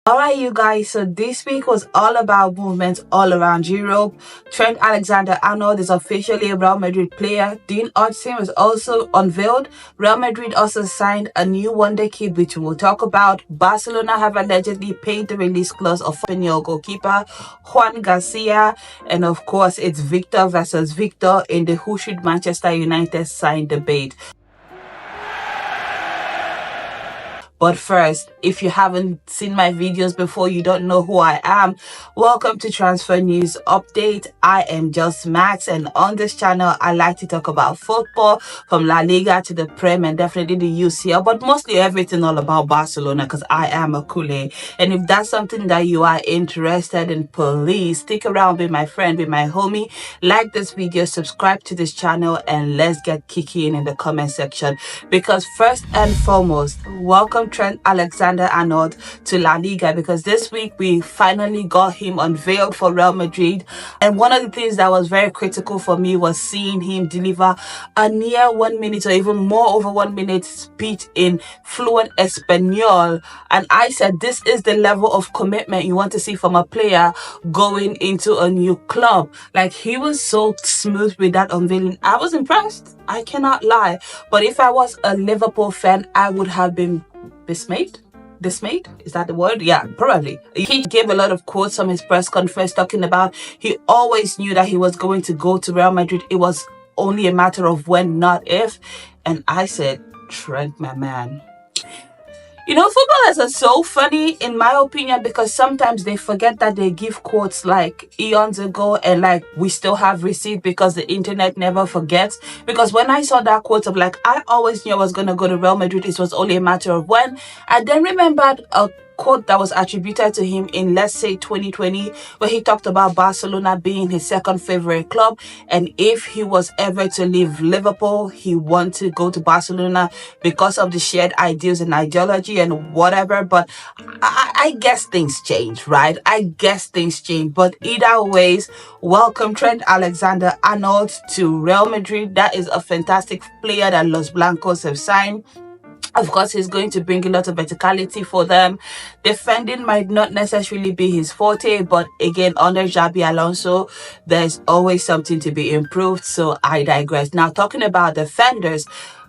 Alright, you guys, so this week was all about movements all around Europe. Trent Alexander-Arnold is officially a Real Madrid player. Dean Huijsen was also unveiled. Real Madrid also signed a new wonder kid, which we'll talk about. Barcelona have allegedly paid the release clause of Spanish goalkeeper Joan Garcia. And of course, it's Victor versus Victor in the who should Manchester United sign debate. But first, if you haven't seen my videos before, you don't know who I am, welcome to Transfer News Update. I am just Max, and on this channel, I like to talk about football from La Liga to the Prem and definitely the UCL, but mostly everything all about Barcelona because I am a culé. And if that's something that you are interested in, please stick around with my friend, with my homie. Like this video, subscribe to this channel, and let's get kicking in the comment section. Because first and foremost, welcome Trent Alexander-Arnold to La Liga, because this week we finally got him unveiled for Real Madrid. And one of the things that was very critical for me was seeing him deliver a near 1 minute or even more over 1 minute speech in fluent Espanol. And I said, this is the level of commitment you want to see from a player going into a new club. Like, he was so smooth with that unveiling. I was impressed, I cannot lie. But if I was a Liverpool fan, I would have been dismayed. Is that the word? Yeah, probably. He gave a lot of quotes from his press conference talking about he always knew that he was going to go to Real Madrid. It was only a matter of when, not if. And I said, Trent, my man. You know, footballers are so funny, in my opinion, because sometimes they forget that they give quotes like eons ago, and like we still have receipt because the internet never forgets. Because when I saw that quote of like, I always knew I was going to go to Real Madrid, it was only a matter of when, I then remembered a quote that was attributed to him in, let's say, 2020, where he talked about Barcelona being his second favorite club, and if he was ever to leave Liverpool, he wanted to go to Barcelona because of the shared ideals and ideology and whatever. But I guess things change, right? I guess things change. But either ways, welcome Trent Alexander-Arnold to Real Madrid. That is a fantastic player that Los Blancos have signed. Of course, he's going to bring a lot of verticality for them. Defending might not necessarily be his forte, but again, under Xabi Alonso, there's always something to be improved. So I digress. Now, talking about defenders,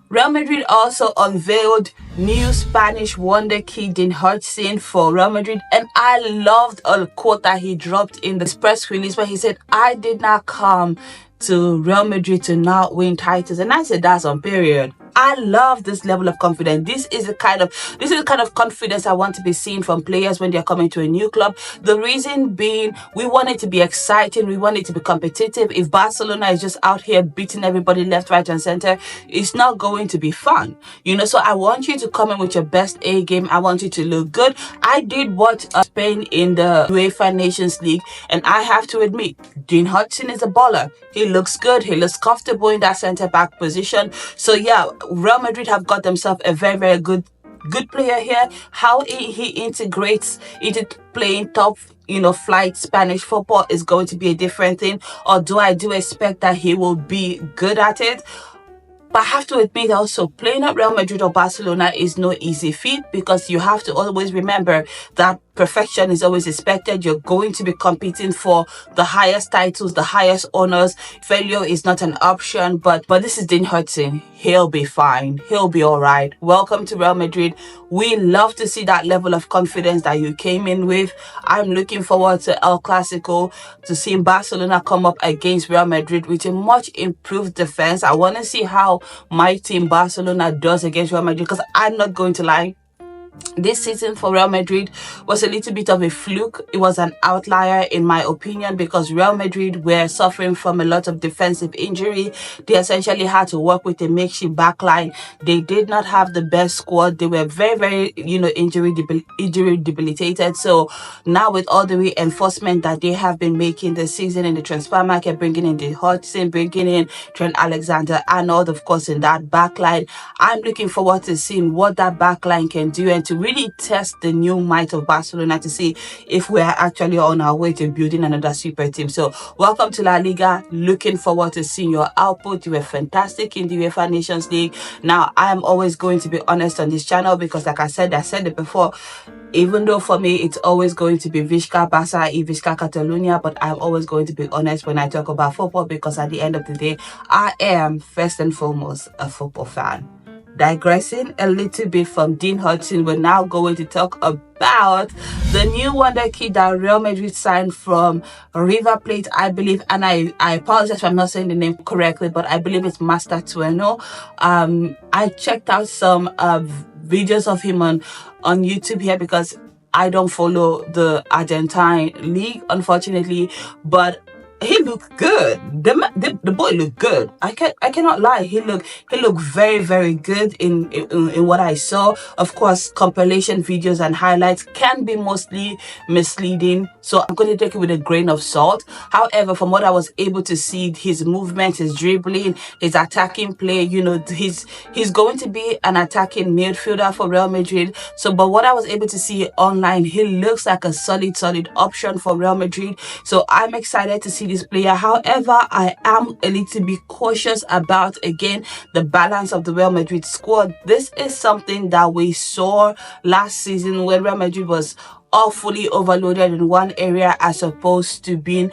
Real Madrid also unveiled new Spanish wonder kid Dean Huijsen for Real Madrid. And I loved a quote that he dropped in the press release where he said, I did not come to Real Madrid to not win titles. And I said, that's on period. I love this level of confidence. This is the kind of confidence I want to be seeing from players when they're coming to a new club. The reason being, we want it to be exciting, we want it to be competitive. If Barcelona is just out here beating everybody left, right, and center, it's not going to be fun. You know, so I want you to come in with your best A game. I want you to look good. I did watch Spain in the UEFA Nations League, and I have to admit, Dean Huijsen is a baller. He looks good. He looks comfortable in that center back position. So yeah, Real Madrid have got themselves a very, very good player here. How he integrates into playing top, flight Spanish football is going to be a different thing. Although I do expect that he will be good at it. But I have to admit also, playing at Real Madrid or Barcelona is no easy feat, because you have to always remember that perfection is always expected. You're going to be competing for the highest titles, the highest honors. Failure is not an option, but this is Dean Huijsen. He'll be fine. He'll be all right. Welcome to Real Madrid. We love to see that level of confidence that you came in with. I'm looking forward to El Clasico, to seeing Barcelona come up against Real Madrid with a much improved defense. I want to see how my team Barcelona does against Real Madrid, because I'm not going to lie, this season for Real Madrid was a little bit of a fluke. It was an outlier in my opinion, because Real Madrid were suffering from a lot of defensive injury. They essentially had to work with a makeshift backline. They did not have the best squad. They were very, very, injury debilitated. So now with all the reinforcement that they have been making this season in the transfer market, bringing in the Huijsen, bringing in Trent Alexander-Arnold, of course, in that backline, I'm looking forward to seeing what that backline can do. And to really test the new might of Barcelona to see if we're actually on our way to building another super team. So welcome to La Liga. Looking forward to seeing your output. You were fantastic in the UEFA Nations League. Now, I am always going to be honest on this channel because, like I said it before, even though for me it's always going to be Visca Barca y Visca Catalunya, but I'm always going to be honest when I talk about football, because at the end of the day, I am first and foremost a football fan. Digressing a little bit from Dean Hudson, we're now going to talk about the new wonder kid that Real Madrid signed from River Plate, I believe, and I apologize if I'm not saying the name correctly, but I believe it's Mastantuono. I checked out some videos of him on YouTube here because I don't follow the Argentine league, unfortunately, but he looked good. The boy looked good. I cannot lie. He looked very, very good in what I saw. Of course, compilation videos and highlights can be mostly misleading, so I'm going to take it with a grain of salt. However, from what I was able to see, his movement, his dribbling, his attacking play, you know, he's going to be an attacking midfielder for Real Madrid. So, but what I was able to see online, he looks like a solid option for Real Madrid. So I'm excited to see this player. However, I am a little bit cautious about, again, the balance of the Real Madrid squad. This is something that we saw last season when Real Madrid was awfully overloaded in one area as opposed to being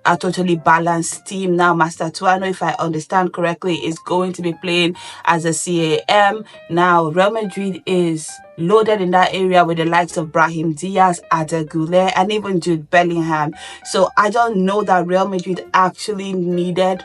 a totally balanced team. Now, Mastantuono, if I understand correctly, is going to be playing as a CAM. Now, Real Madrid is loaded in that area with the likes of Brahim Diaz, Arda Güler, and even Jude Bellingham. So I don't know that Real Madrid actually needed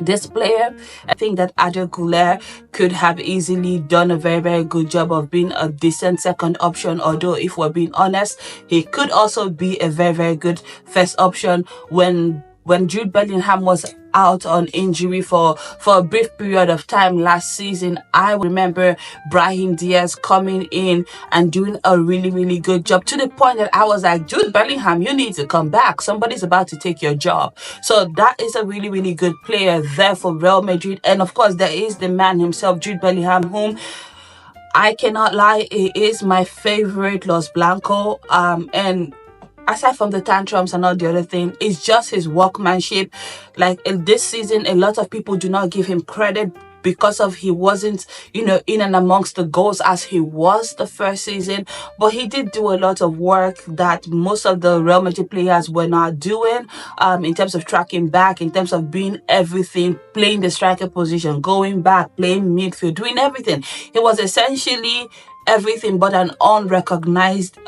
this player. I think that Arda Güler could have easily done a very good job of being a decent second option, although if we're being honest, he could also be a very good first option. When Jude Bellingham was out on injury for a brief period of time last season, I remember Brahim Diaz coming in and doing a really good job, to the point that I was like, Jude Bellingham, you need to come back. Somebody's about to take your job. So that is a really good player there for Real Madrid. And of course, there is the man himself, Jude Bellingham, whom I cannot lie, he is my favorite Los Blanco. And aside from the tantrums and all the other thing, it's just his workmanship. Like in this season, a lot of people do not give him credit because of he wasn't, you know, in and amongst the goals as he was the first season. But he did do a lot of work that most of the Real Madrid players were not doing, in terms of tracking back, in terms of being everything, playing the striker position, going back, playing midfield, doing everything. He was essentially everything but an unrecognized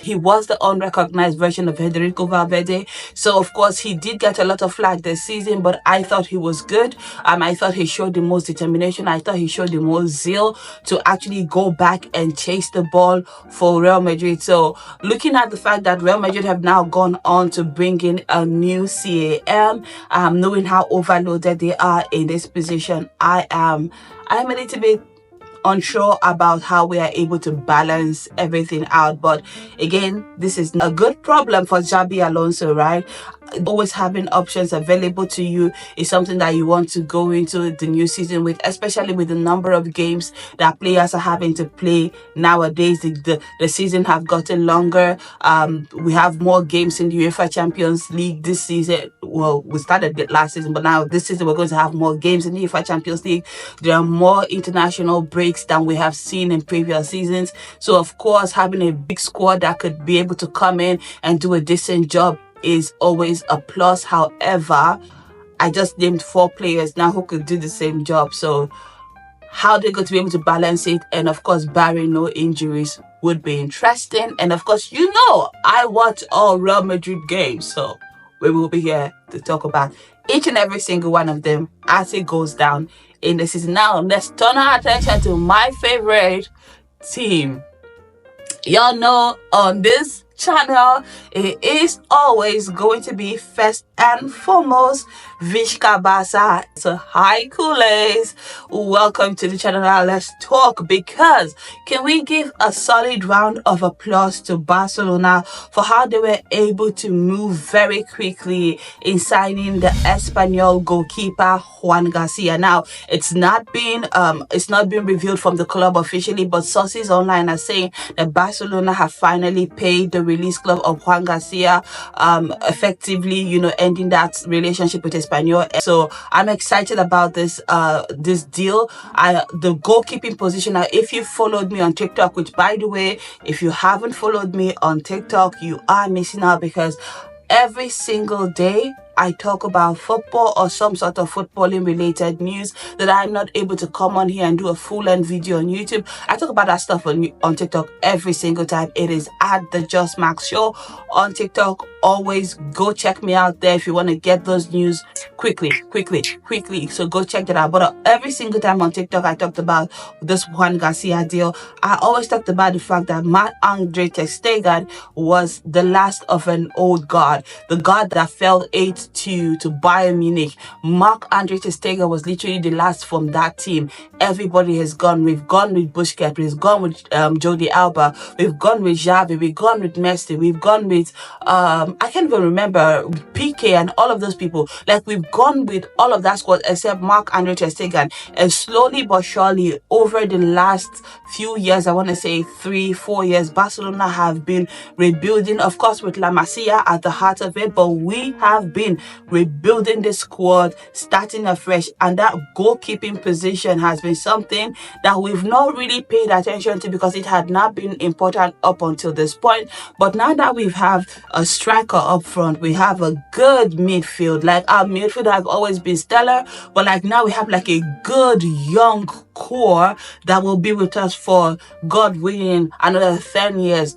he was the unrecognized version of Federico Valverde. So of course he did get a lot of flack this season, but I thought he was good. I thought he showed the most determination. I thought he showed the most zeal to actually go back and chase the ball for Real Madrid. So looking at the fact that Real Madrid have now gone on to bring in a new CAM, knowing how overloaded they are in this position, I'm a little bit unsure about how we are able to balance everything out. But again, this is a good problem for Xabi Alonso, right? Always having options available to you is something that you want to go into the new season with, especially with the number of games that players are having to play nowadays. The season have gotten longer. We have more games in the UEFA Champions League this season. Well, we started it last season, but now this season we're going to have more games in the UEFA Champions League. There are more international breaks than we have seen in previous seasons. So of course, having a big squad that could be able to come in and do a decent job is always a plus. However, I just named 4 players now who could do the same job. So how they're going to be able to balance it, and of course barring no injuries, would be interesting. And of course, you know, I watch all Real Madrid games, so we will be here to talk about each and every single one of them as it goes down in the season. Now let's turn our attention to my favorite team. Y'all know on this channel, it is always going to be first and foremost Vishka Basa. So hi coolies, welcome to the channel. Now let's talk, because can we give a solid round of applause to Barcelona for how they were able to move very quickly in signing the Espanyol goalkeeper Joan Garcia. Now it's not been revealed from the club officially, but sources online are saying that Barcelona have finally paid the release club of Joan Garcia, effectively, ending that relationship with Espanyol. So I'm excited about this deal. The goalkeeping position. Now, if you followed me on TikTok, which by the way, if you haven't followed me on TikTok, you are missing out, because every single day I talk about football or some sort of footballing related news that I'm not able to come on here and do a full-length video on YouTube. I talk about that stuff on TikTok every single time. It is at the Just Max Show on TikTok. Always go check me out there if you want to get those news quickly. So go check that out. But every single time on TikTok I talked about this Joan Garcia deal. I always talked about the fact that Marc-André Ter Stegen was the last of an old guard, the guard that fell 8 to Bayern Munich. Marc-André Ter Stegen was literally the last from that team. Everybody has gone. We've gone with Busquets, we've gone with Jordi Alba, we've gone with Xavi, we've gone with Messi, we've gone with I can't even remember PK and all of those people. Like, we've gone with all of that squad except Marc-André Ter Stegen. And slowly but surely over the last few years, I want to say 3-4 years, Barcelona have been rebuilding, of course with La Masia at the heart of it, but we have been rebuilding the squad, starting afresh, and that goalkeeping position has been something that we've not really paid attention to because it had not been important up until this point. But now that we have a striker up front, we have a good midfield. Like, our midfield have always been stellar, but like now we have like a good young core that will be with us for, God willing, another 10 years.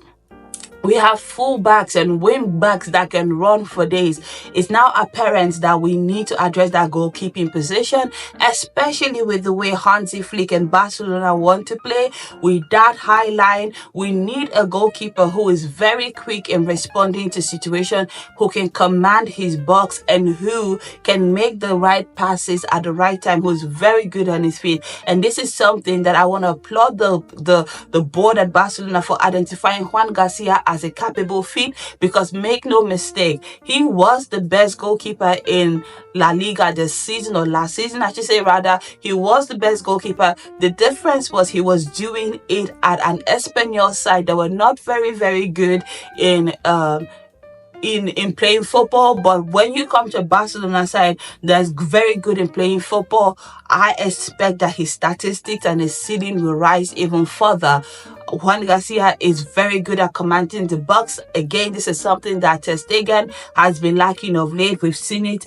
We have full backs and wing backs that can run for days. It's now apparent that we need to address that goalkeeping position, especially with the way Hansi Flick and Barcelona want to play. With that high line, we need a goalkeeper who is very quick in responding to situations, who can command his box and who can make the right passes at the right time, who's very good on his feet. And this is something that I want to applaud the board at Barcelona for identifying Joan Garcia as a capable feat, because make no mistake, he was the best goalkeeper in La Liga this season, or last season I should say rather. He was the best goalkeeper. The difference was he was doing it at an Espanyol side that were not very good in playing football. But when you come to Barcelona side that's very good in playing football, I expect that his statistics and his ceiling will rise even further. Joan Garcia is very good at commanding the box. Again, this is something that Ter Stegen has been lacking of late. We've seen it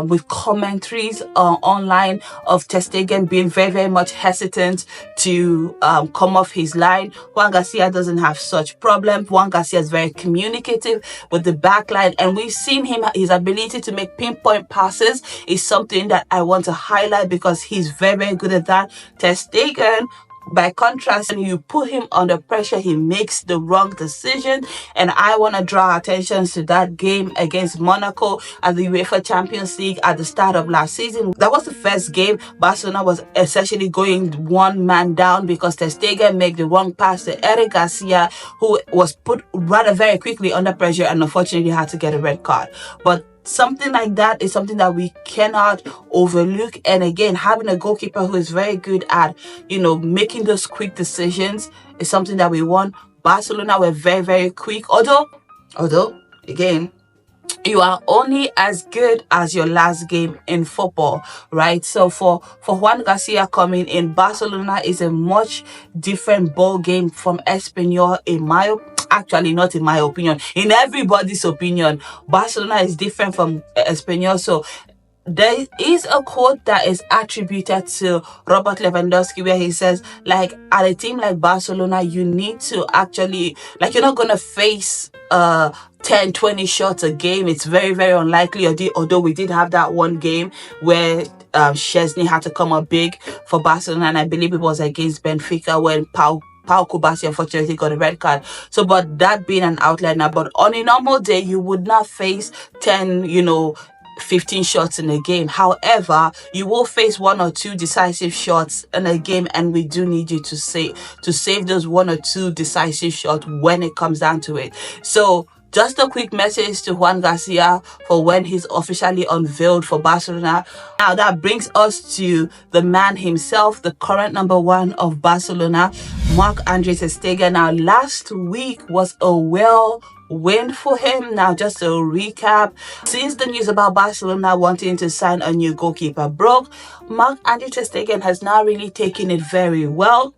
with commentaries online of Ter Stegen being very much hesitant to come off his line. Joan Garcia doesn't have such problem. Joan Garcia is very communicative with the back line, and we've seen his ability to make pinpoint passes is something that I want to highlight, because he's very good at that. Ter Stegen, by contrast, when you put him under pressure, he makes the wrong decision. And I want to draw attention to that game against Monaco at the UEFA Champions League at the start of last season. That was the first game Barcelona was essentially going one man down because Ter Stegen made the wrong pass to Eric Garcia, who was put rather very quickly under pressure and unfortunately had to get a red card. But something like that is something that we cannot overlook. And again, having a goalkeeper who is very good at, making those quick decisions is something that we want. Barcelona were very quick. Although, again, you are only as good as your last game in football, right? So for Joan Garcia coming in, Barcelona is a much different ball game from Espanyol, actually not in my opinion, in everybody's opinion. Barcelona is different from Espanyol. So there is a quote that is attributed to Robert Lewandowski where he says, like, at a team like Barcelona, you need to actually, like, you're not going to face 10-20 shots a game. It's very unlikely, although we did have that one game where Szczesny had to come up big for Barcelona, and I believe it was against Benfica when Pau Pau Kubasi unfortunately got a red card. So, but that being an outlier now, but on a normal day, you would not face 10, 15 shots in a game. However, you will face 1 or 2 decisive shots in a game, and we do need you to save those 1 or 2 decisive shots when it comes down to it. So just a quick message to Joan Garcia for when he's officially unveiled for Barcelona. Now that brings us to the man himself, the current number 1 of Barcelona, Marc-André Ter Stegen. Now last week was a win for him. Now just a recap, since the news about Barcelona wanting to sign a new goalkeeper broke, Marc-André Ter Stegen has now really taken it very well.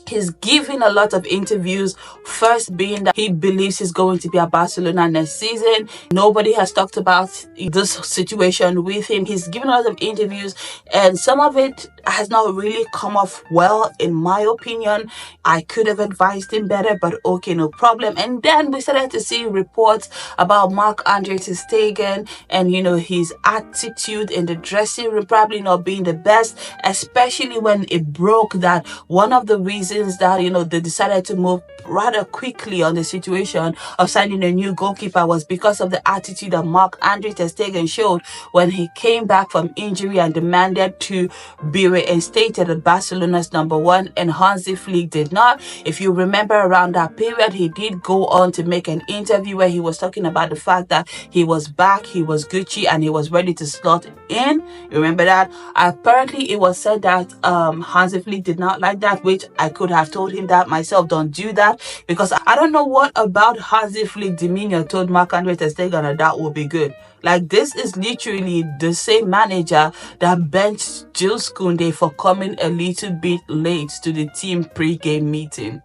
He's giving a lot of interviews, first being that he believes he's going to be at Barcelona next season. Nobody has talked about this situation with him. He's given a lot of interviews, and some of it has not really come off well, in my opinion. I could have advised him better, but okay, no problem. And then we started to see reports about Marc-André Ter Stegen and, his attitude in the dressing room probably not being the best, especially when it broke that one of the reasons that they decided to move rather quickly on the situation of signing a new goalkeeper was because of the attitude that Marc-André Ter Stegen showed when he came back from injury and demanded to be reinstated at Barcelona's number 1, and Hansi Flick did not. If you remember, around that period, he did go on to make an interview where he was talking about the fact that he was back, he was Gucci, and he was ready to slot in. You remember that? Apparently, it was said that Hansi Flick did not like that, which I could have told him that myself. Don't do that, because I don't know what about Hansi Flick demeanor told Marc-André Ter Stegen that would be good. Like, this is literally the same manager that benched Jules Koundé for coming a little bit late to the team pre-game meeting.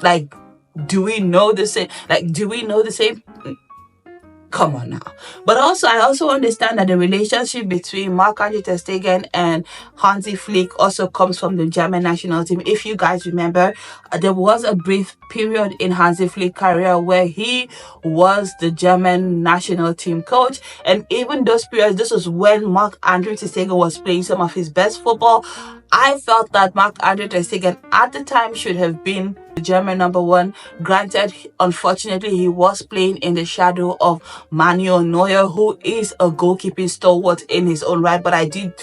Like, do we know the same? Come on now. But also, I also understand that the relationship between Marc-André Ter Stegen and Hansi Flick also comes from the German national team. If you guys remember, there was a brief period in Hansi Flick's career where he was the German national team coach. And even those periods, this was when Marc-André Ter Stegen was playing some of his best football. I felt that Marc-André Ter Stegen at the time should have been the German number 1. Granted, unfortunately, he was playing in the shadow of Manuel Neuer, who is a goalkeeping stalwart in his own right. But I did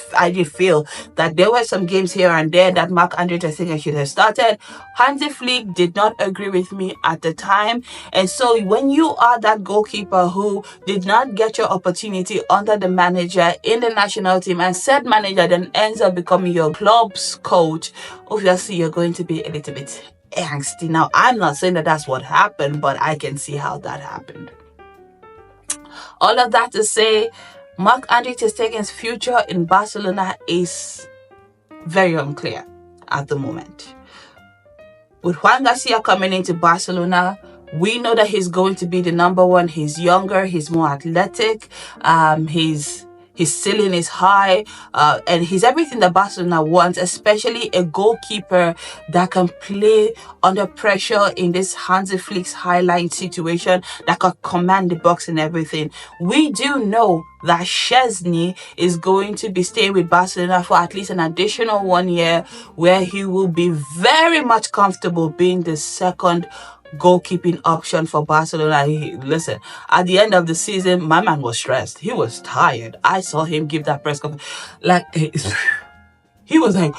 feel that there were some games here and there that Marc-André Ter Stegen should have started. Hansi Flick did not agree with me at the time. And so when you are that goalkeeper who did not get your opportunity under the manager in the national team, and said manager then ends up becoming your club's coach, obviously you're going to be a little bit angsty. Now, I'm not saying that that's what happened, but I can see how that happened. All of that to say, Marc-André Ter Stegen's future in Barcelona is very unclear at the moment. With Joan Garcia coming into Barcelona, we know that he's going to be the number 1. He's younger, he's more athletic, his ceiling is high, and he's everything that Barcelona wants, especially a goalkeeper that can play under pressure in this Hansi Flick's highline situation, that can command the box and everything. We do know that Szczesny is going to be staying with Barcelona for at least an additional 1 year, where he will be very much comfortable being the second goalkeeping option for Barcelona. Listen, at the end of the season, my man was stressed. He was tired. I saw him give that press conference. Like, he was like...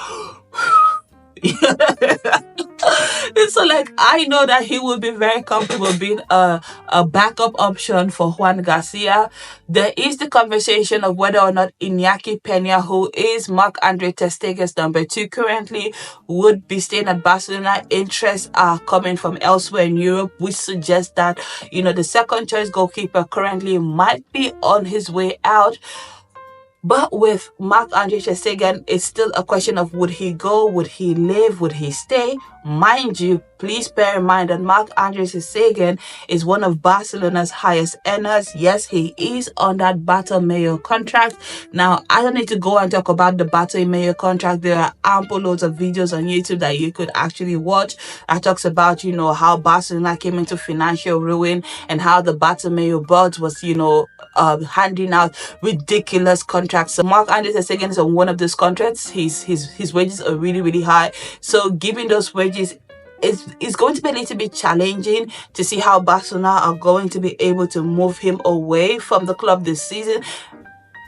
So, I know that he will be very comfortable being a backup option for Joan Garcia. There is the conversation of whether or not Iñaki Peña, who is Marc-André Ter Stegen's number 2 currently, would be staying at Barcelona. Interests are coming from elsewhere in Europe, which suggests that, the second choice goalkeeper currently might be on his way out. But with Marc-André Ter Stegen, it's still a question of would he go, would he leave, would he stay? Mind you, please bear in mind that Marc-André Ter Stegen is one of Barcelona's highest earners. Yes, he is on that Bartomeu contract. Now, I don't need to go and talk about the Bartomeu contract. There are ample loads of videos on YouTube that you could actually watch that talks about, how Barcelona came into financial ruin and how the Bartomeu board was, handing out ridiculous contracts. So Marc-André Ter Stegen is on one of those contracts. His wages are really, really high. So giving those wages, it's going to be a little bit challenging to see how Barcelona are going to be able to move him away from the club this season.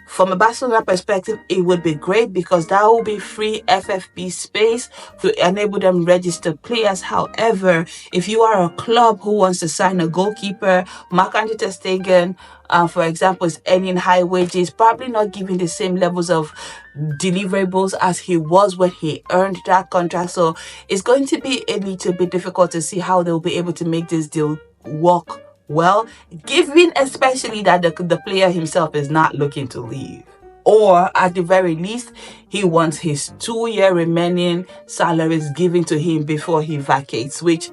From a Barcelona perspective, it would be great because that will be free FFP space to enable them register players. However, if you are a club who wants to sign a goalkeeper, Marc-André Ter Stegen, for example, is earning high wages, probably not giving the same levels of deliverables as he was when he earned that contract. So it's going to be a little bit difficult to see how they'll be able to make this deal work well, given especially that the player himself is not looking to leave. Or at the very least, he wants his 2-year remaining salaries given to him before he vacates, which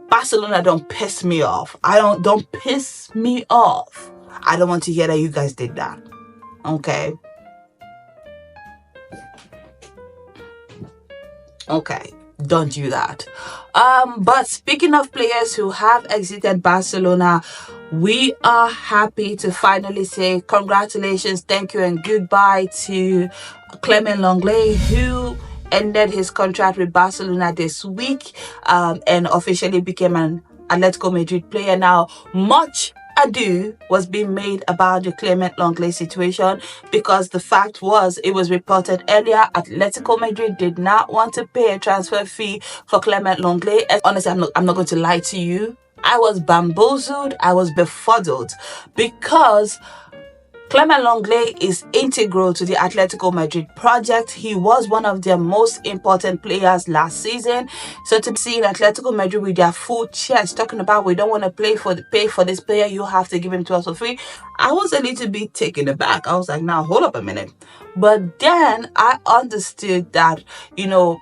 Barcelona don't piss me off. Don't piss me off. I don't want to hear that you guys did that. Okay. Okay. Don't do that. But speaking of players who have exited Barcelona, we are happy to finally say congratulations, thank you, and goodbye to Clement Lengle, who ended his contract with Barcelona this week and officially became an Atletico Madrid player. Now, much ado was being made about the Clement Lengle situation because the fact was, it was reported earlier, Atletico Madrid did not want to pay a transfer fee for Clement Lengle. And honestly, I'm not going to lie to you. I was bamboozled. I was befuddled because Clement Lengle is integral to the Atletico Madrid project. He was one of their most important players last season. So to see Atletico Madrid with their full chest talking about, we don't want to pay for this player, you have to give him to us for free, I was a little bit taken aback. I was like, now hold up a minute. But then I understood that, you know,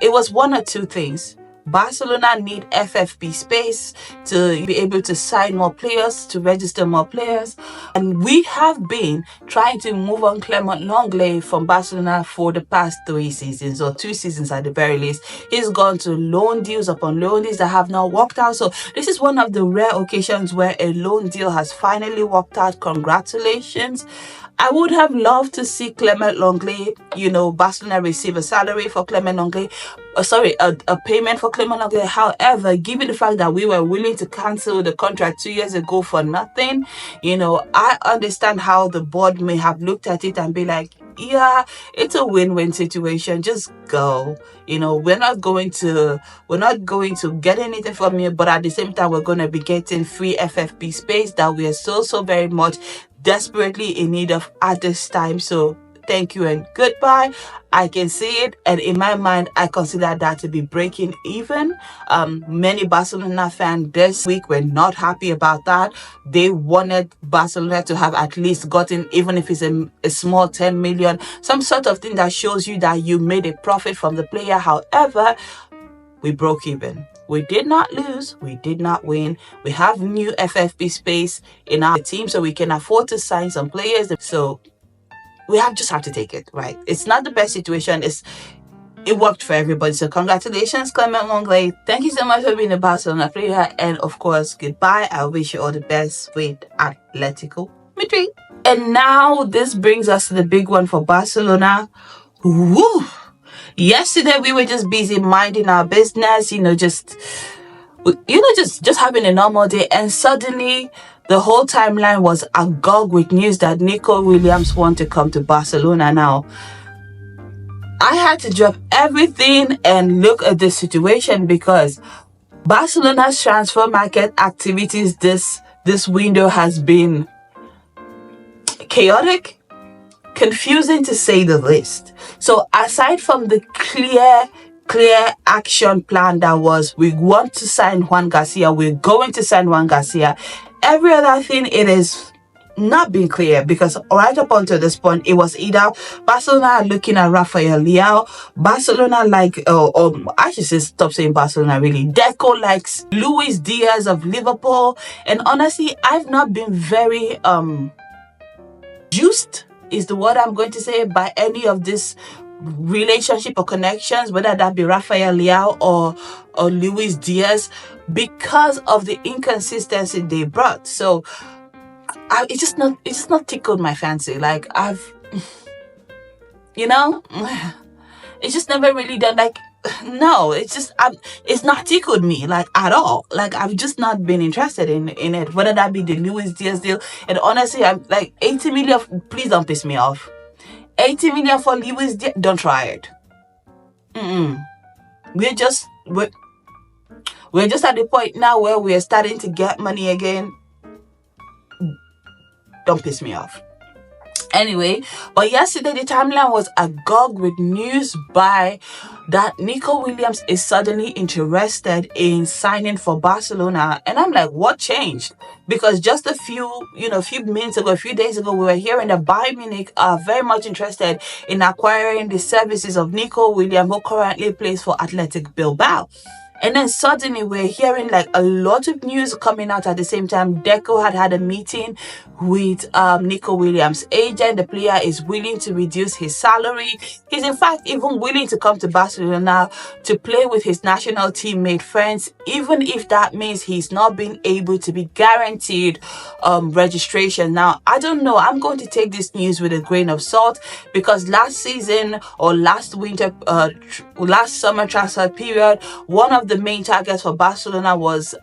it was one or two things. Barcelona need FFP space to be able to sign more players, to register more players. And we have been trying to move on Clement Lengle from Barcelona for the past 3 seasons, or 2 seasons at the very least. He's gone to loan deals upon loan deals that have not worked out. So this is one of the rare occasions where a loan deal has finally worked out. Congratulations. I would have loved to see Clement Lengle, you know, Barcelona receive a salary for Clement Lengle, a payment for Clement Lengle. However, given the fact that we were willing to cancel the contract 2 years ago for nothing, you know, I understand how the board may have looked at it and be like, yeah, it's a win-win situation. Just go. You know, we're not going to get anything from you, but at the same time, we're going to be getting free FFP space that we are so very much desperately in need of at this time. So thank you and goodbye. I can see it, and in my mind, I consider that to be breaking even. Many Barcelona fans this week were not happy about that. They wanted Barcelona to have at least gotten, even if it's a small 10 million, some sort of thing that shows you that you made a profit from the player. However, we broke even. We did not lose. We did not win. We have new FFP space in our team, so we can afford to sign some players. So we just have to take it, right? It's not the best situation. It worked for everybody. So congratulations, Clement Lengle. Thank you so much for being a Barcelona player. And of course, goodbye. I wish you all the best with Atletico Madrid. And now this brings us to the big one for Barcelona. Woo! Yesterday we were just busy minding our business, just having a normal day, and suddenly the whole timeline was agog with news that Nico Williams want to come to Barcelona. Now, I had to drop everything and look at the situation because Barcelona's transfer market activities this window has been chaotic, confusing to say the least. So aside from the clear action plan that was, we want to sign Joan Garcia, we're going to sign Joan Garcia, every other thing, it is not been clear, because right up until this point, it was either Barcelona looking at Rafael Leao, Barcelona I should just stop saying Barcelona really, Deco likes Luis Diaz of Liverpool, and honestly, I've not been very juiced is the word I'm going to say by any of this relationship or connections, whether that be Rafael Leao or Luis Diaz, because of the inconsistency they brought. So it's just not tickled my fancy. Like you know, it's just never really done. Like, no, it's not tickled me like at all. Like, I've just not been interested in it, whether that be the Luis Diaz deal. And honestly, I'm like, 80 million, please don't piss me off. 80 million for Luis Diaz, don't try it. We're just at the point now where we're starting to get money again. Don't piss me off. Anyway, but yesterday the timeline was agog with news that Nico Williams is suddenly interested in signing for Barcelona, and I'm like, what changed? Because just a few days ago, we were hearing that Bayern Munich are very much interested in acquiring the services of Nico Williams, who currently plays for Athletic Bilbao. And then suddenly we're hearing like a lot of news coming out at the same time. Deco had a meeting with Nico Williams' agent. The player is willing to reduce his salary. He's in fact even willing to come to Barcelona to play with his national teammate friends, even if that means he's not being able to be guaranteed registration. Now, I don't know. I'm going to take this news with a grain of salt, because last season or last summer transfer period, one of the main targets for Barcelona was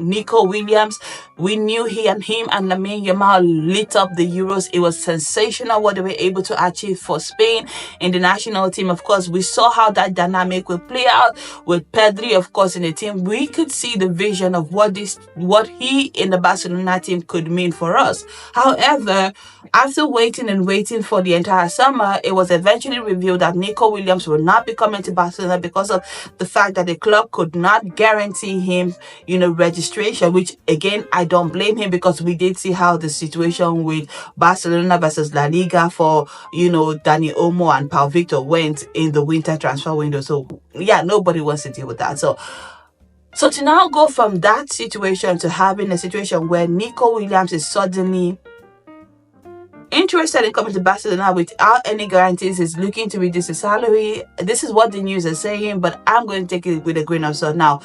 Nico Williams. We knew him and Lamine Yamal lit up the Euros. It was sensational what they were able to achieve for Spain in the national team. Of course, we saw how that dynamic would play out with Pedri, of course, in the team. We could see the vision of what he in the Barcelona team could mean for us. However, after waiting for the entire summer, it was eventually revealed that Nico Williams will not be coming to Barcelona because of the fact that the club could not guarantee him, registration, which again, I don't blame him, because we did see how the situation with Barcelona versus La Liga for, Dani Olmo and Pau Victor went in the winter transfer window. So yeah, nobody wants to deal with that. So to now go from that situation to having a situation where Nico Williams is suddenly interested in coming to Barcelona without any guarantees, is looking to reduce his salary. This is what the news is saying, but I'm going to take it with a grain of salt. Now,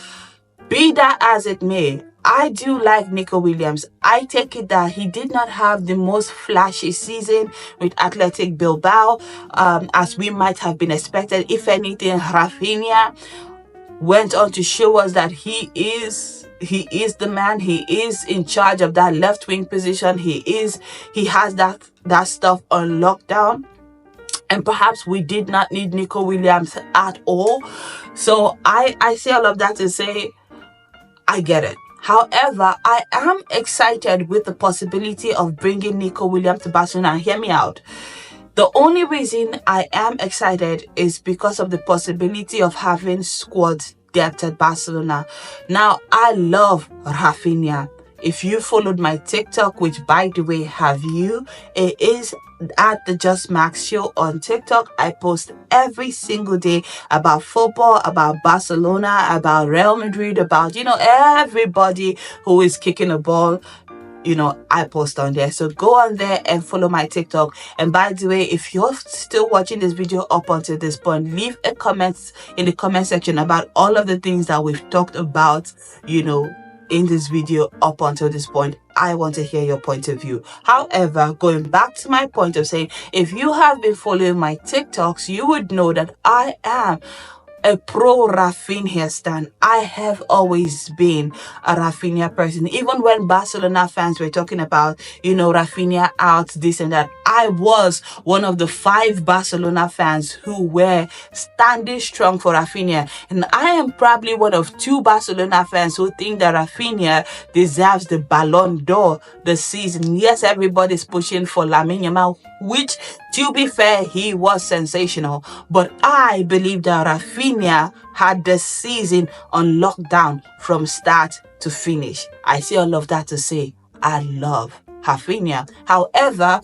be that as it may, I do like Nico Williams. I take it that he did not have the most flashy season with Athletic Bilbao, as we might have been expected. If anything, Rafinha went on to show us that he is the man. He is in charge of that left wing position. He has that stuff on lockdown. And perhaps we did not need Nico Williams at all. So I say all of that to say, I get it. However, I am excited with the possibility of bringing Nico Williams to Barcelona. Hear me out. The only reason I am excited is because of the possibility of having squad depth at Barcelona. Now, I love Rafinha. If you followed my TikTok, which by the way, have you? It is at the Just Max Show on TikTok. I post every single day about football, about Barcelona, about Real Madrid, about, everybody who is kicking a ball. I post on there. So go on there and follow my TikTok. And by the way, if you're still watching this video up until this point, leave a comment in the comment section about all of the things that we've talked about, in this video up until this point. I want to hear your point of view. However, going back to my point of saying, if you have been following my TikToks, you would know that I am a pro Rafinha stan. I have always been a Rafinha person. Even when Barcelona fans were talking about, Rafinha out, this and that, I was one of the 5 Barcelona fans who were standing strong for Rafinha. And I am probably one of 2 Barcelona fans who think that Rafinha deserves the Ballon d'Or this season. Yes, everybody's pushing for Lamine Yamal, which, to be fair, he was sensational. But I believe that Rafinha had the season on lockdown from start to finish. I say all of that to say I love Rafinha. However,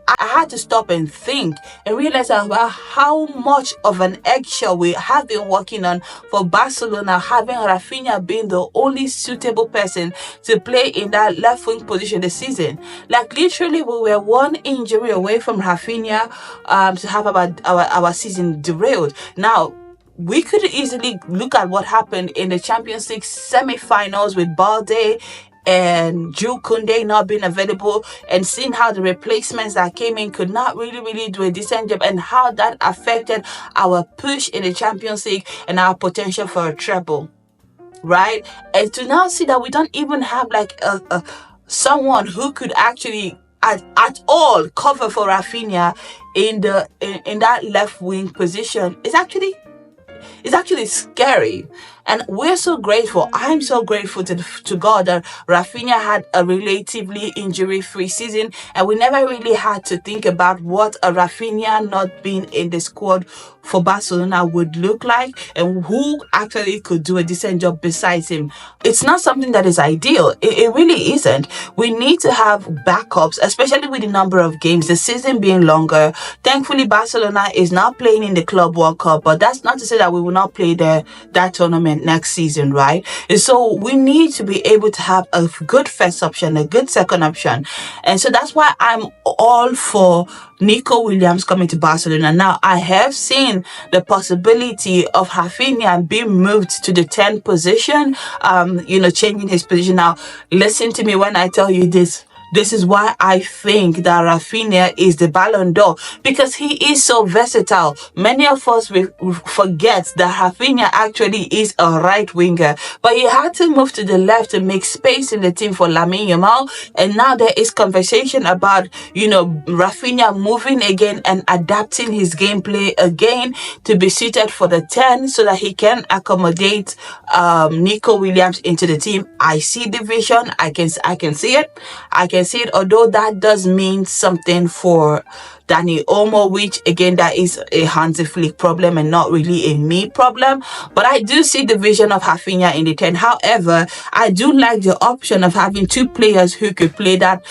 I had to stop and think and realize about how much of an eggshell we have been working on for Barcelona, having Rafinha being the only suitable person to play in that left wing position this season. Like, literally, we were one injury away from Rafinha to have our season derailed. Now, we could easily look at what happened in the Champions League semi-finals with Balde and Jules Koundé not being available, and seeing how the replacements that came in could not really do a decent job, and how that affected our push in the Champions League and our potential for a treble, right? And to now see that we don't even have like someone who could actually at all cover for Rafinha in that left wing position is actually scary. And we're so grateful. I'm so grateful to God that Rafinha had a relatively injury-free season, and we never really had to think about what a Rafinha not being in the squad for Barcelona would look like and who actually could do a decent job besides him. It's not something that is ideal. It really isn't. We need to have backups, especially with the number of games, the season being longer. Thankfully, Barcelona is not playing in the Club World Cup, but that's not to say that we will not play that tournament next season, right? And so we need to be able to have a good first option, a good second option. And so that's why I'm all for Nico Williams coming to Barcelona. Now, I have seen the possibility of Rafinha being moved to the 10 position, changing his position. Now, listen to me when I tell you this. This is why I think that Rafinha is the Ballon d'Or, because he is so versatile. Many of us will forget that Rafinha actually is a right winger, but he had to move to the left to make space in the team for Lamine Yamal. And now there is conversation about, Rafinha moving again and adapting his gameplay again to be suited for the 10 so that he can accommodate Nico Williams into the team. I see the vision. I can see it. I can see it, although that does mean something for Dani Olmo, which again, that is a Hansi Flick problem and not really a me problem. But I do see the vision of Rafinha in the 10. However, I do like the option of having two players who could play that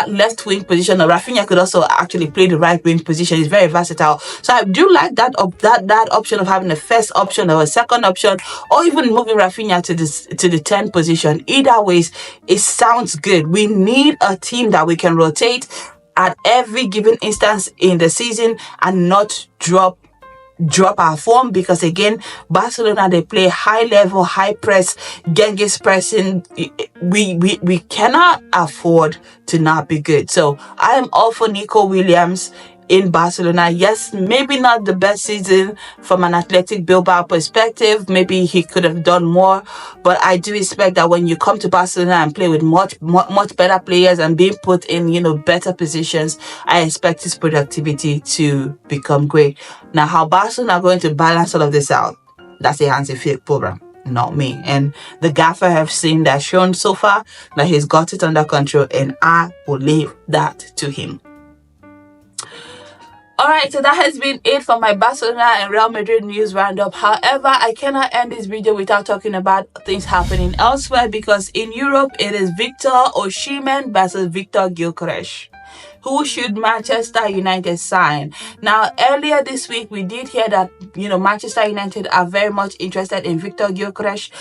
left wing position. Or Rafinha could also actually play the right wing position. It's very versatile. So I do like that option of having a first option or a second option, or even moving Rafinha to the 10 position. Either ways, it sounds good. We need a team that we can rotate at every given instance in the season and not drop our form, because again, Barcelona, they play high level, high press, Genghis pressing. We cannot afford to not be good. So I am all for Nico Williams in Barcelona. Yes, maybe not the best season from an Athletic Bilbao perspective. Maybe he could have done more, but I do expect that when you come to Barcelona and play with much better players and being put in, better positions, I expect his productivity to become great. Now, how Barcelona are going to balance all of this out, that's a Hansi Flick program, not me. And the gaffer have seen that, shown so far that he's got it under control, and I will leave that to him. Alright, so that has been it for my Barcelona and Real Madrid news roundup. However, I cannot end this video without talking about things happening elsewhere, because in Europe, it is Victor Osimhen versus Viktor Gyökeres. Who should Manchester United sign? Now, earlier this week, we did hear that, Manchester United are very much interested in Viktor Gyökeres.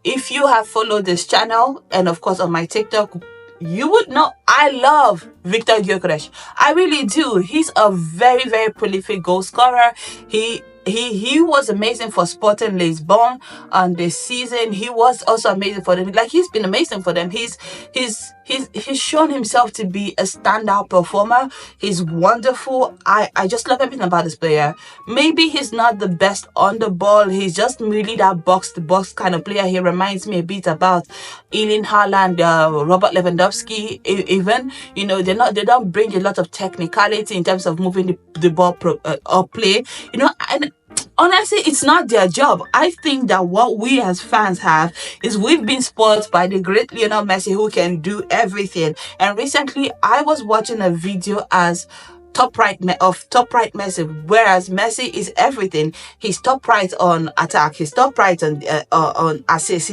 If you have followed this channel, and of course on my TikTok, you would know I love Viktor Gyökeres. I really do. He's a very, very prolific goal scorer. He was amazing for Sporting Lisbon on this season. He was also amazing for them. Like, he's been amazing for them. He's shown himself to be a standout performer. He's wonderful. I just love everything about this player. Maybe he's not the best on the ball. He's just really that box-to-box kind of player. He reminds me a bit about Erling Haaland, Robert Lewandowski. Even they don't bring a lot of technicality in terms of moving the ball or play. And honestly, it's not their job. I think that what we as fans have is we've been spoiled by the great Lionel Messi, who can do everything. And recently, I was watching a video as top right Messi, whereas Messi is everything. He's top right on attack. He's top right on assist.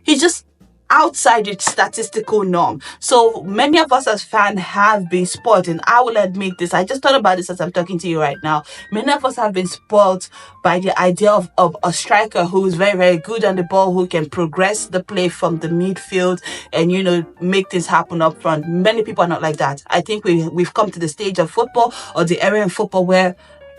He's just outside its statistical norm. So many of us as fans have been spoiled, and I will admit this. I just thought about this as I'm talking to you right now. Many of us have been spoiled by the idea of a striker who is very, very good on the ball, who can progress the play from the midfield and make things happen up front. Many people are not like that. I think we've come to the stage of football, or the area in football, where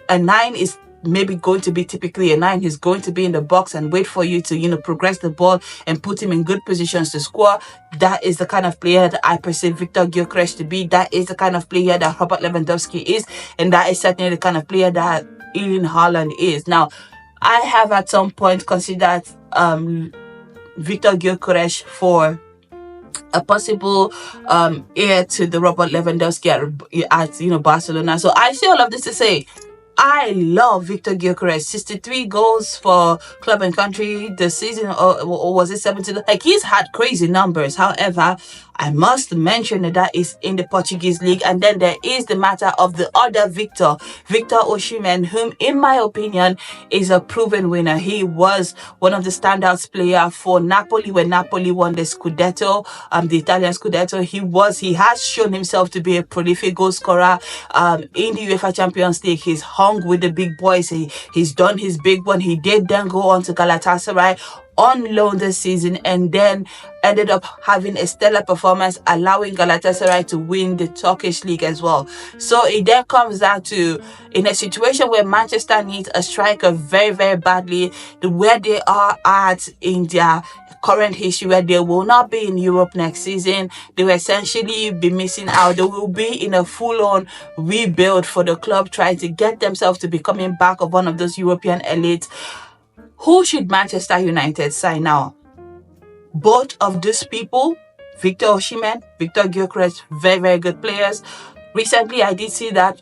a 9 is maybe going to be typically a 9. He's going to be in the box and wait for you to, progress the ball and put him in good positions to score. That is the kind of player that I perceive Viktor Gyökeres to be. That is the kind of player that Robert Lewandowski is. And that is certainly the kind of player that Erling Haaland is. Now, I have at some point considered Viktor Gyökeres for a possible heir to the Robert Lewandowski at Barcelona. So I say all of this to say, I love Viktor Gyökeres. 63 goals for club and country this season, or was it 17? Like, he's had crazy numbers. However, I must mention that is in the Portuguese league. And then there is the matter of the other Victor Osimhen, whom, in my opinion, is a proven winner. He was one of the standouts player for Napoli when Napoli won the Scudetto, the Italian Scudetto. He has shown himself to be a prolific goal scorer. In the UEFA Champions League, he's hung with the big boys. He's done his big one. He did then go on to Galatasaray on loan this season, and then ended up having a stellar performance, allowing Galatasaray to win the Turkish league as well. So it then comes down to, in a situation where Manchester needs a striker very, very badly, where they are at in their current history, where they will not be in Europe next season, they will essentially be missing out. They will be in a full-on rebuild for the club, trying to get themselves to becoming back of one of those European elites. Who should Manchester United sign now? Both of these people, Victor Osimhen, Viktor Gyökeres, very, very good players. Recently, I did see that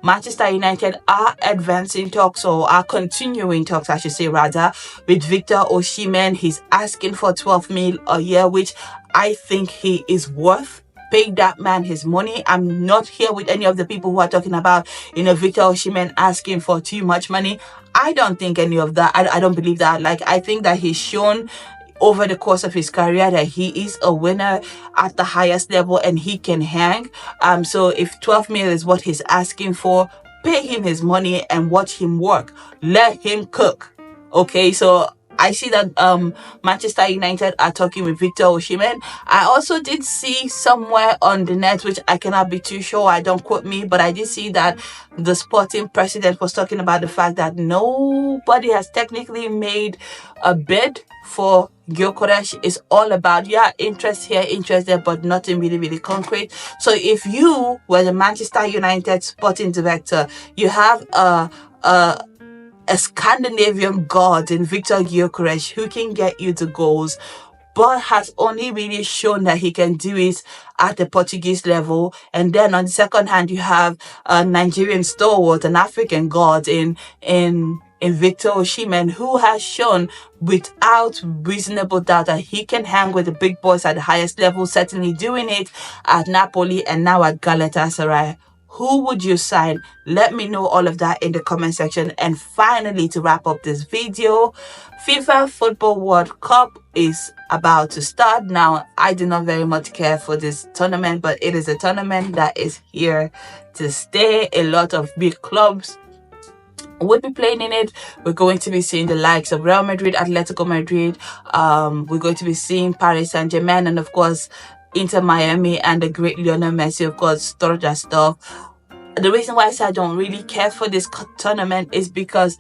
Manchester United are advancing talks, or are continuing talks, I should say rather, with Victor Osimhen. He's asking for 12 mil a year, which I think he is worth. Pay that man his money. I'm not here with any of the people who are talking about, Victor Osimhen asking for too much money. I don't think any of that. I don't believe that. Like, I think that he's shown over the course of his career that he is a winner at the highest level and he can hang. So if 12 mil is what he's asking for, pay him his money and watch him work. Let him cook. Okay, so I see that Manchester United are talking with Victor Osimhen. I also did see somewhere on the net, which I cannot be too sure, I don't quote me, but I did see that the Sporting president was talking about the fact that nobody has technically made a bid for Gyokeres. It's all about, interest here, interest there, but nothing really, really concrete. So if you were the Manchester United sporting director, you have a Scandinavian god in Viktor Gyökeres who can get you the goals, but has only really shown that he can do it at the Portuguese level. And then on the second hand, you have a Nigerian stalwart, an African god in Victor Osimhen, who has shown without reasonable doubt that he can hang with the big boys at the highest level, certainly doing it at Napoli and now at Galatasaray. Who would you sign? Let me know all of that in the comment section. And finally, to wrap up this video, FIFA Football World Cup is about to start. Now, I do not very much care for this tournament, but it is a tournament that is here to stay. A lot of big clubs will be playing in it. We're going to be seeing the likes of Real Madrid, Atletico Madrid. We're going to be seeing Paris Saint-Germain, and of course, Inter Miami, and the great Lionel Messi, of course, storage that stuff. The reason why I say I don't really care for this tournament is because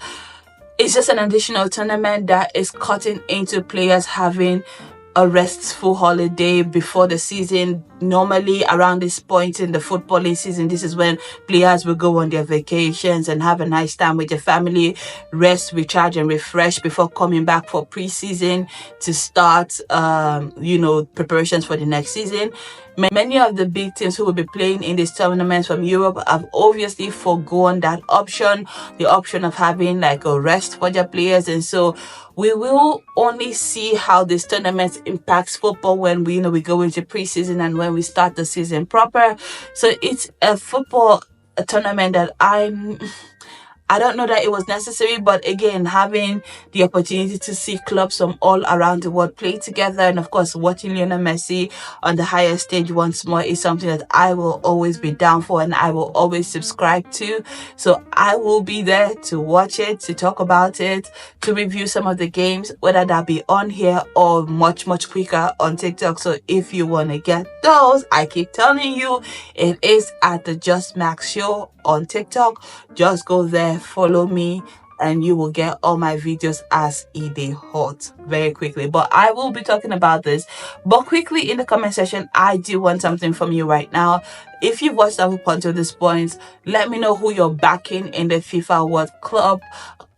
it's just an additional tournament that is cutting into players having a restful holiday before the season. Normally around this point in the footballing season, this is when players will go on their vacations and have a nice time with their family, rest, recharge and refresh before coming back for pre-season to start preparations for the next season. Many of the big teams who will be playing in these tournaments from Europe have obviously forgone that option, the option of having like a rest for their players. And so we will only see how this tournament impacts football when we go into preseason and when we start the season proper. So it's a tournament that I don't know that it was necessary, but again, having the opportunity to see clubs from all around the world play together, and of course, watching Lionel Messi on the highest stage once more is something that I will always be down for and I will always subscribe to. So I will be there to watch it, to talk about it, to review some of the games, whether that be on here or much, much quicker on TikTok. So if you want to get those, I keep telling you, it is at the Just Max Show on TikTok. Just go there, follow me, and you will get all my videos as they hot very quickly. But I will be talking about this. But quickly in the comment section, I do want something from you right now. If you've watched up until this point, let me know who you're backing in the FIFA World Club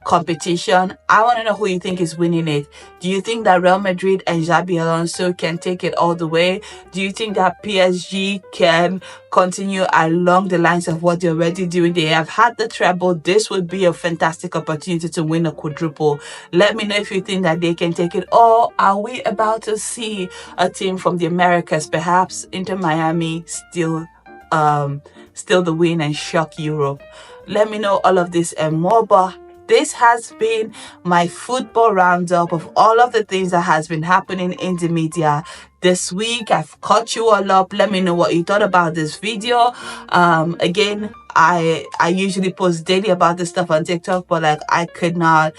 competition. I want to know who you think is winning it. Do you think that Real Madrid and Xabi Alonso can take it all the way? Do you think that PSG can continue along the lines of what they're already doing? They have had the treble. This would be a fantastic opportunity to win a quadruple. Let me know if you think that they can take it, or are we about to see a team from the Americas, perhaps Inter Miami, still the win and shock Europe? Let me know all of this and more. But this has been my football roundup of all of the things that has been happening in the media this week. I've caught you all up. Let me know what you thought about this video. Again, I usually post daily about this stuff on TikTok, but like I could not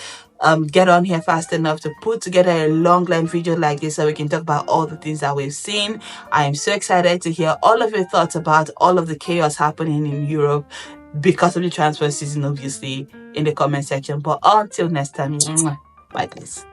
get on here fast enough to put together a long length video like this so we can talk about all the things that we've seen. I am so excited to hear all of your thoughts about all of the chaos happening in Europe because of the transfer season, obviously, in the comment section. But until next time, bye guys.